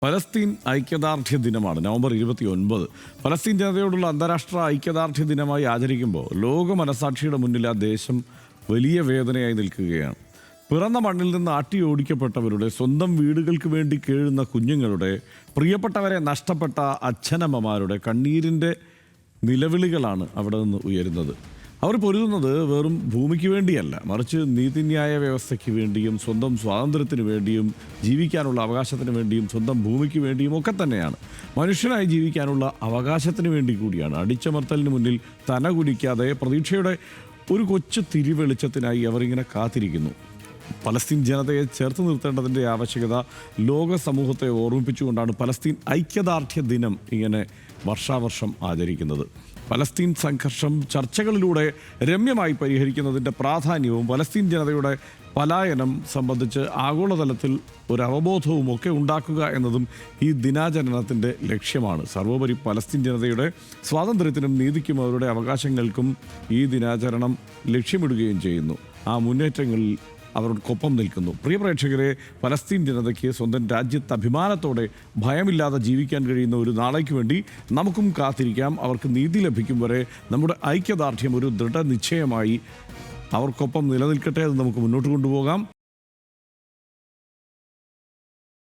Palestine ഐക്യദാർഢ്യ ദിനമാണ് November 29. Palestine ജനതയോടുള്ള അന്താരാഷ്ട്ര ഐക്യദാർഢ്യ ദിനമായി ആചരിക്കുമ്പോൾ ലോക മനസാക്ഷിയുടെ മുന്നിൽ ആ ദേശം വലിയ വേദനയായി നിൽക്കുകയാണ്. പിറന്ന മണ്ണിൽ നിന്ന് ഓടിക്കപ്പെട്ടവരുടെ, സ്വന്തം വീടുകൾക്ക് വേണ്ടി കേഴുന്ന കുഞ്ഞുങ്ങളുടെ, പ്രിയപ്പെട്ടവരെ നഷ്ടപ്പെട്ട അച്ഛനമ്മമാരുടെ കണ്ണീരിൻ്റെ നിലവിളികളാണ് അവിടെ നിന്ന് ഉയരുന്നത്. അവർ പൊരുതുന്നത് വെറും ഭൂമിക്ക് വേണ്ടിയല്ല, മറിച്ച് നീതിന്യായ വ്യവസ്ഥയ്ക്ക് വേണ്ടിയും സ്വന്തം സ്വാതന്ത്ര്യത്തിന് വേണ്ടിയും ജീവിക്കാനുള്ള അവകാശത്തിന് വേണ്ടിയും സ്വന്തം ഭൂമിക്ക് വേണ്ടിയും ഒക്കെ തന്നെയാണ്. മനുഷ്യനായി ജീവിക്കാനുള്ള അവകാശത്തിന് വേണ്ടി കൂടിയാണ്. അടിച്ചമർത്തലിന് മുന്നിൽ തന കുനിക്കാതെ പ്രതീക്ഷയുടെ ഒരു കൊച്ചു തിരിവെളിച്ചത്തിനായി അവരിങ്ങനെ കാത്തിരിക്കുന്നു. പലസ്തീൻ ജനതയെ ചേർത്ത് നിർത്തേണ്ടതിൻ്റെ ആവശ്യകത ലോക സമൂഹത്തെ ഓർമ്മിപ്പിച്ചുകൊണ്ടാണ് പലസ്തീൻ ഐക്യദാർഢ്യ ദിനം ഇങ്ങനെ വർഷാവർഷം ആചരിക്കുന്നത്. പലസ്തീൻ സംഘർഷം ചർച്ചകളിലൂടെ രമ്യമായി പരിഹരിക്കുന്നതിൻ്റെ പ്രാധാന്യവും പലസ്തീൻ ജനതയുടെ പലായനം സംബന്ധിച്ച് ആഗോളതലത്തിൽ ഒരു അവബോധവും ഒക്കെ ഉണ്ടാക്കുക എന്നതും ഈ ദിനാചരണത്തിൻ്റെ ലക്ഷ്യമാണ്. സർവോപരി പലസ്തീൻ ജനതയുടെ സ്വാതന്ത്ര്യത്തിനും നീതിക്കും അവരുടെ അവകാശങ്ങൾക്കും ഈ ദിനാചരണം ലക്ഷ്യമിടുകയും ചെയ്യുന്നു. ആ മുന്നേറ്റങ്ങളിൽ അവർക്കൊപ്പം നിൽക്കുന്നു. പ്രിയ പ്രേക്ഷകരെ, പലസ്തീൻ ജനതയ്ക്ക് സ്വന്തം രാജ്യത്ത് അഭിമാനത്തോടെ ഭയമില്ലാതെ ജീവിക്കാൻ കഴിയുന്ന ഒരു നാളേക്ക് വേണ്ടി നമുക്കും കാത്തിരിക്കാം. അവർക്ക് നീതി ലഭിക്കും വരെ നമ്മുടെ ഐക്യദാർഢ്യം ഒരു ദൃഢനിശ്ചയമായി അവർക്കൊപ്പം നിലനിൽക്കട്ടെ. അത് നമുക്ക് മുന്നോട്ട് കൊണ്ടുപോകാം.